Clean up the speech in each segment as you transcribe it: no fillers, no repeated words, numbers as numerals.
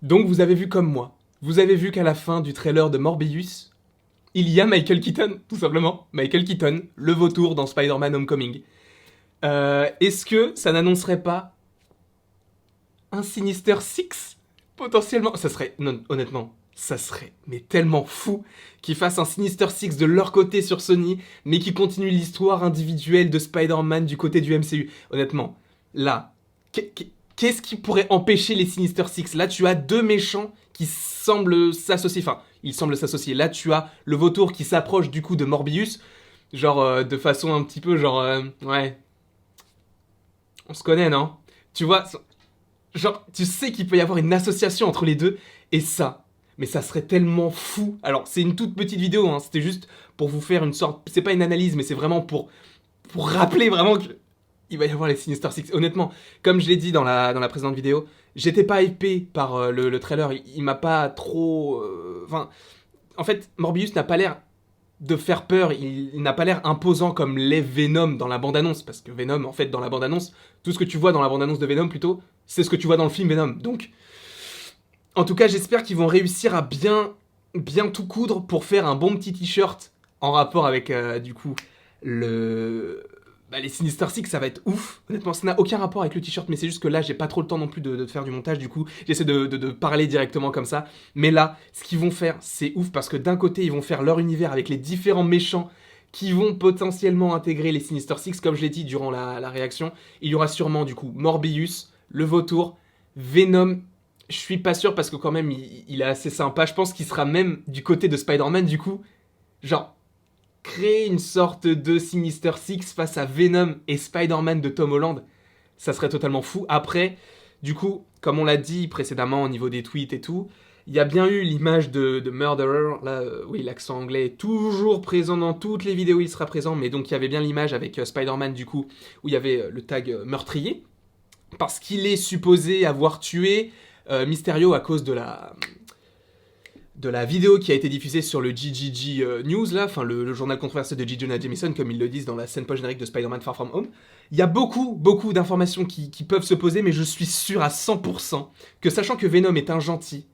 Donc vous avez vu comme moi. Vous avez vu qu'à la fin du trailer de Morbius, il y a Michael Keaton, tout simplement. Michael Keaton, le vautour dans Spider-Man Homecoming. Est-ce que ça n'annoncerait pas un Sinister Six potentiellement? Ça serait, non, honnêtement, ça serait mais tellement fou qu'ils fassent un Sinister Six de leur côté sur Sony, mais qui continue l'histoire individuelle de Spider-Man du côté du MCU. Honnêtement, là, qu'est-ce qui pourrait empêcher les Sinister Six? Là, tu as deux méchants qui semblent s'associer. Enfin, ils semblent s'associer. Là, tu as le vautour qui s'approche du coup de Morbius, genre de façon un petit peu genre ouais, on se connaît, non? Tu vois, genre, tu sais qu'il peut y avoir une association entre les deux, et ça, mais ça serait tellement fou. Alors, c'est une toute petite vidéo, hein, c'était juste pour vous faire une sorte... C'est pas une analyse, mais c'est vraiment pour rappeler vraiment que il va y avoir les Sinister Six. Honnêtement, comme je l'ai dit dans la précédente vidéo, j'étais pas hypé par le trailer, il m'a pas trop... Enfin, en fait, Morbius n'a pas l'air de faire peur, il n'a pas l'air imposant comme l'est Venom dans la bande-annonce, parce que Venom, en fait, dans la bande-annonce, tout ce que tu vois dans la bande-annonce de Venom, plutôt, c'est ce que tu vois dans le film Venom. Donc, en tout cas, j'espère qu'ils vont réussir à bien tout coudre pour faire un bon petit t-shirt en rapport avec, du coup, le... Bah, les Sinister Six, ça va être ouf. Honnêtement, ça n'a aucun rapport avec le t-shirt, mais c'est juste que là, j'ai pas trop le temps non plus de faire du montage, du coup, j'essaie de parler directement comme ça. Mais là, ce qu'ils vont faire, c'est ouf, parce que d'un côté, ils vont faire leur univers avec les différents méchants qui vont potentiellement intégrer les Sinister Six, comme je l'ai dit durant la réaction. Il y aura sûrement, du coup, Morbius, le vautour, Venom. Je suis pas sûr parce que quand même, il est assez sympa. Je pense qu'il sera même du côté de Spider-Man, du coup. Genre, créer une sorte de Sinister Six face à Venom et Spider-Man de Tom Holland, ça serait totalement fou. Après, du coup, comme on l'a dit précédemment au niveau des tweets et tout, il y a bien eu l'image de Murderer, là, oui, l'accent anglais est toujours présent dans toutes les vidéos, il sera présent, mais donc il y avait bien l'image avec Spider-Man, du coup, où il y avait le tag meurtrier, parce qu'il est supposé avoir tué Mysterio à cause de la vidéo qui a été diffusée sur le GGG News, là, enfin le journal controversé de J. Jonah Jameson, comme ils le disent dans la scène post-générique de Spider-Man Far From Home. Il y a beaucoup d'informations qui peuvent se poser, mais je suis sûr à 100% que, sachant que Venom est un gentil,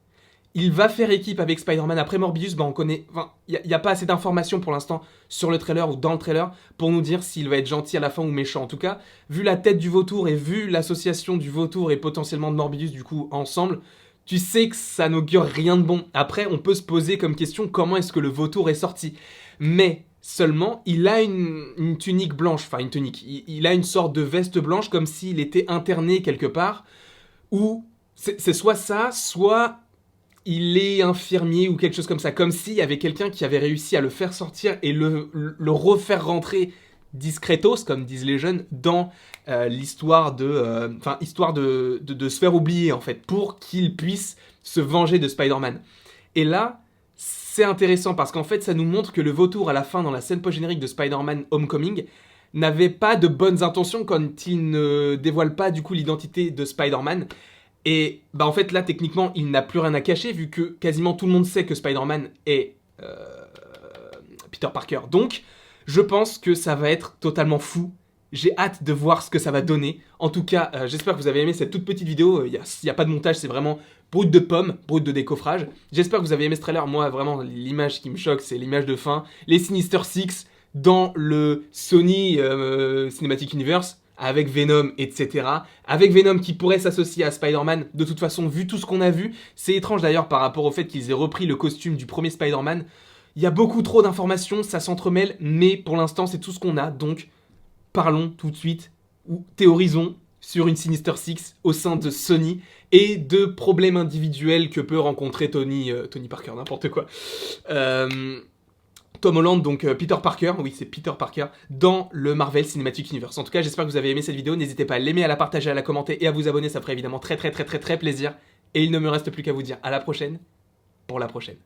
il va faire équipe avec Spider-Man. Après Morbius, bah on connaît... Enfin, il n'y a pas assez d'informations pour l'instant sur le trailer ou dans le trailer pour nous dire s'il va être gentil à la fin ou méchant. En tout cas, vu la tête du vautour et vu l'association du vautour et potentiellement de Morbius, du coup, ensemble, tu sais que ça n'augure rien de bon. Après, on peut se poser comme question comment est-ce que le vautour est sorti. Mais seulement, il a une tunique blanche, enfin une tunique, il a une sorte de veste blanche comme s'il était interné quelque part, ou c'est soit ça, soit il est infirmier ou quelque chose comme ça, comme s'il y avait quelqu'un qui avait réussi à le faire sortir et le refaire rentrer discretos, comme disent les jeunes, dans l'histoire de... Enfin, histoire de se faire oublier, en fait, pour qu'il puisse se venger de Spider-Man. Et là, c'est intéressant, parce qu'en fait, ça nous montre que le vautour, à la fin, dans la scène post-générique de Spider-Man Homecoming, n'avait pas de bonnes intentions quand il ne dévoile pas, du coup, l'identité de Spider-Man. Et bah en fait là techniquement il n'a plus rien à cacher vu que quasiment tout le monde sait que Spider-Man est Peter Parker. Donc je pense que ça va être totalement fou. J'ai hâte de voir ce que ça va donner. En tout cas, j'espère que vous avez aimé cette toute petite vidéo. Il n'y a pas de montage, c'est vraiment brut de pomme, brut de décoffrage. J'espère que vous avez aimé ce trailer. Moi, vraiment, l'image qui me choque, c'est l'image de fin. Les Sinister Six dans le Sony Cinematic Universe, avec Venom, etc. Avec Venom qui pourrait s'associer à Spider-Man. De toute façon, vu tout ce qu'on a vu, c'est étrange d'ailleurs par rapport au fait qu'ils aient repris le costume du premier Spider-Man. Il y a beaucoup trop d'informations, ça s'entremêle, mais pour l'instant, c'est tout ce qu'on a. Donc, parlons tout de suite, ou théorisons sur une Sinister Six au sein de Sony et de problèmes individuels que peut rencontrer Tony Parker, n'importe quoi. Tom Holland, donc Peter Parker, oui c'est Peter Parker, dans le Marvel Cinematic Universe. En tout cas, j'espère que vous avez aimé cette vidéo, n'hésitez pas à l'aimer, à la partager, à la commenter et à vous abonner, ça ferait évidemment très plaisir. Et il ne me reste plus qu'à vous dire à la prochaine, pour la prochaine.